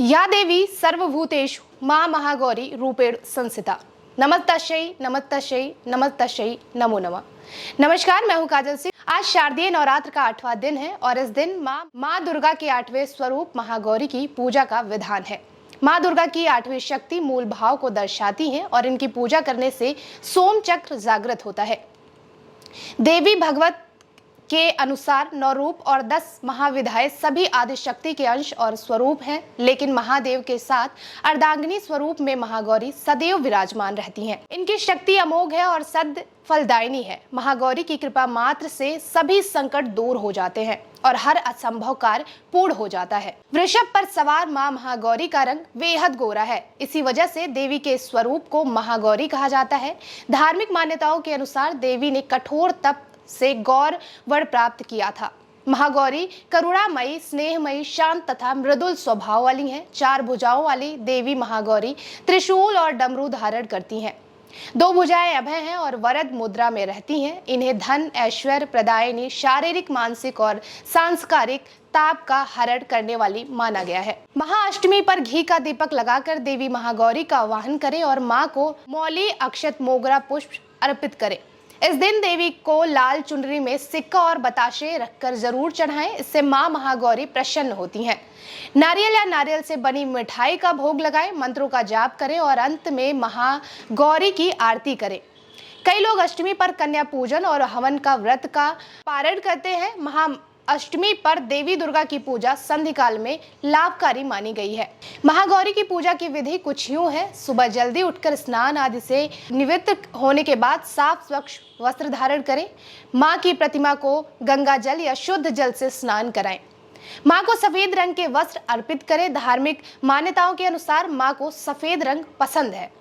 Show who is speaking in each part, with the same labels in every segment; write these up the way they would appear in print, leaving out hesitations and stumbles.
Speaker 1: या देवी सर्वभूतेषु मां महागौरी रूपेण संस्थिता। नमस्तस्यै नमस्तस्यै नमस्तस्यै नमो नमः। नमस्कार, मैं हूं काजल सिंह। आज शारदीय नवरात्र का 8वां दिन है और इस दिन मां दुर्गा के 8वें स्वरूप महागौरी की पूजा का विधान है। मां दुर्गा की 8वीं शक्ति मूल भाव को दर्शाती है और इनकी पूजा करने से सोम चक्र जागृत होता है। देवी भगवत के अनुसार 9 रूप और 10 महाविधाएं सभी आदिशक्ति के अंश और स्वरूप हैं, लेकिन महादेव के साथ अर्धांगिनी स्वरूप में महागौरी सदैव विराजमान रहती हैं। इनकी शक्ति अमोघ है और सद फलदायिनी है। महागौरी की कृपा मात्र से सभी संकट दूर हो जाते हैं और हर असंभव कार्य पूर्ण हो जाता है। वृषभ पर सवार मां महागौरी का रंग बेहद गोरा है। इसी वजह से देवी के स्वरूप को महागौरी कहा जाता है। धार्मिक मान्यताओं के अनुसार देवी ने कठोर तप से गौर वर प्राप्त किया था। महागौरी करुणामयी, स्नेहमयी, शांत तथा मृदुल स्वभाव वाली हैं। 4 भुजाओं वाली देवी महागौरी त्रिशूल और डमरू धारण करती हैं। 2 भुजाएं अभय हैं और वरद मुद्रा में रहती हैं। इन्हें धन, ऐश्वर्य प्रदायिनी, शारीरिक, मानसिक और सांस्कारिक ताप का हरण करने वाली माना गया है। महाअष्टमी पर घी का दीपक लगाकर देवी महागौरी का आवाहन करें और मां को मौली, अक्षत, मोगरा, पुष्प अर्पित करें। इस दिन देवी को लाल चुनरी में सिक्का और बताशे रखकर जरूर चढ़ाएं। इससे मां महागौरी प्रसन्न होती हैं। नारियल या नारियल से बनी मिठाई का भोग लगाएं, मंत्रों का जाप करें और अंत में महागौरी की आरती करें। कई लोग अष्टमी पर कन्या पूजन और हवन का व्रत का पारण करते हैं। अष्टमी पर देवी दुर्गा की पूजा संध्या काल में लाभकारी मानी गई है। महागौरी की पूजा की विधि कुछ यूं है। सुबह जल्दी उठकर स्नान आदि से निवृत्त होने के बाद साफ स्वच्छ वस्त्र धारण करें। मां की प्रतिमा को गंगा जल या शुद्ध जल से स्नान कराएं। मां को सफेद रंग के वस्त्र अर्पित करें। धार्मिक मान्यताओं के अनुसार मां को सफेद रंग पसंद है।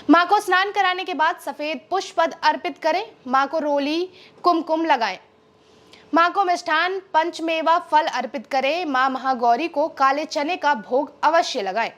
Speaker 1: मां को स्नान कराने के बाद सफेद पुष्प अर्पित करें। मां को रोली, कुमकुम लगाएं। मां को मिष्ठान, पंचमेवा फल अर्पित करें। मां महागौरी को काले चने का भोग अवश्य लगाएं।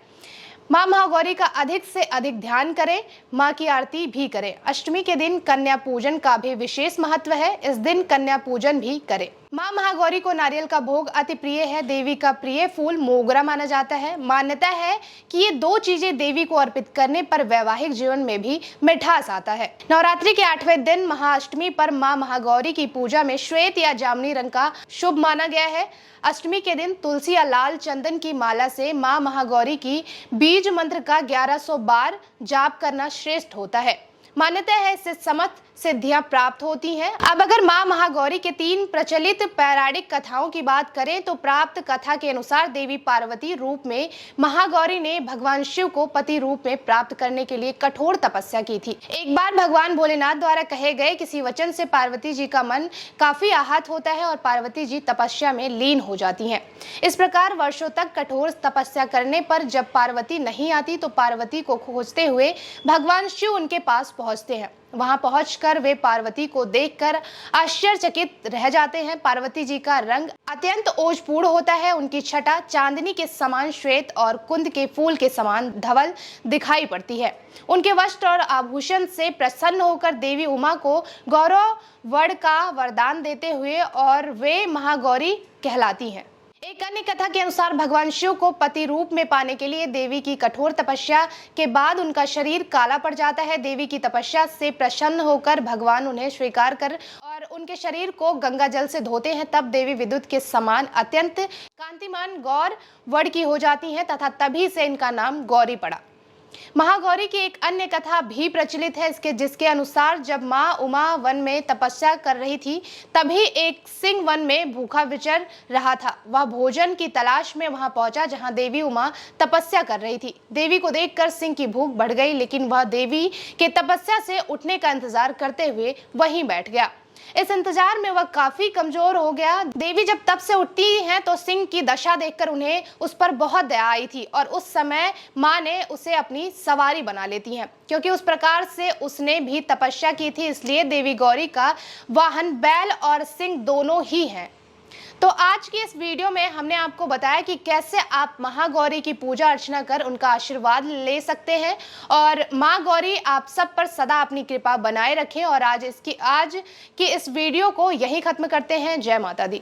Speaker 1: मां महागौरी का अधिक से अधिक ध्यान करें। मां की आरती भी करें। अष्टमी के दिन कन्या पूजन का भी विशेष महत्व है। इस दिन कन्या पूजन भी करें। मां महागौरी को नारियल का भोग अति प्रिय है। देवी का प्रिय फूल मोगरा माना जाता है। मान्यता है कि ये 2 चीजें देवी को अर्पित करने पर वैवाहिक जीवन में भी मिठास आता है। नवरात्रि के 8वें दिन महाअष्टमी पर मां महागौरी की पूजा में श्वेत या जामुनी रंग का शुभ माना गया है। अष्टमी के दिन तुलसी या लाल चंदन की माला से मां महागौरी की बीज मंत्र का 1100 बार जाप करना श्रेष्ठ होता है। मान्यता है इससे समस्त सिद्धियां प्राप्त होती हैं। अब अगर मां महागौरी के 3 प्रचलित पौराणिक कथाओं की बात करें तो प्राप्त कथा के अनुसार देवी पार्वती रूप में महागौरी ने भगवान शिव को पति रूप में प्राप्त करने के लिए कठोर तपस्या की थी। एक बार भगवान भोलेनाथ द्वारा कहे गए किसी वचन से पार्वती जी का मन काफी आहत होता है और पार्वती जी तपस्या में लीन हो जाती हैं। इस प्रकार वर्षों तक कठोर तपस्या करने पर जब पार्वती नहीं आती तो पार्वती को खोजते हुए भगवान शिव उनके पास पहुंचते हैं। वहां पहुंचकर वे पार्वती को देखकर आश्चर्यचकित रह जाते हैं। पार्वती जी का रंग अत्यंत ओजपूर्ण होता है। उनकी छटा चांदनी के समान श्वेत और कुंद के फूल के समान धवल दिखाई पड़ती है। उनके वस्त्र और आभूषण से प्रसन्न होकर देवी उमा को गौरव वर का वरदान देते हुए और वे महागौरी कहलाती हैं। एक अन्य कथा के अनुसार भगवान शिव को पति रूप में पाने के लिए देवी की कठोर तपस्या के बाद उनका शरीर काला पड़ जाता है। देवी की तपस्या से प्रसन्न होकर भगवान उन्हें स्वीकार कर और उनके शरीर को गंगा जल से धोते हैं। तब देवी विद्युत के समान अत्यंत कांतिमान गौर वर्ण की हो जाती हैं तथा तभी से इनका नाम गौरी पड़ा। महागौरी की एक अन्य कथा भी प्रचलित है जिसके अनुसार जब मां उमा वन में तपस्या कर रही थी तभी एक सिंह वन में भूखा विचर रहा था। वह भोजन की तलाश में वहां पहुंचा जहां देवी उमा तपस्या कर रही थी। देवी को देखकर सिंह की भूख बढ़ गई, लेकिन वह देवी के तपस्या से उठने का इंतजार करते हुए वहीं बैठ गया। इस इंतजार में वह काफी कमजोर हो गया। देवी जब तब से उठती हैं तो सिंह की दशा देखकर उन्हें उस पर बहुत दया आई थी और उस समय मां ने उसे अपनी सवारी बना लेती हैं। क्योंकि उस प्रकार से उसने भी तपस्या की थी, इसलिए देवी गौरी का वाहन बैल और सिंह दोनों ही हैं। तो आज की इस वीडियो में हमने आपको बताया कि कैसे आप महागौरी की पूजा अर्चना कर उनका आशीर्वाद ले सकते हैं और मां गौरी आप सब पर सदा अपनी कृपा बनाए रखें। और आज की इस वीडियो को यहीं खत्म करते हैं। जय माता दी।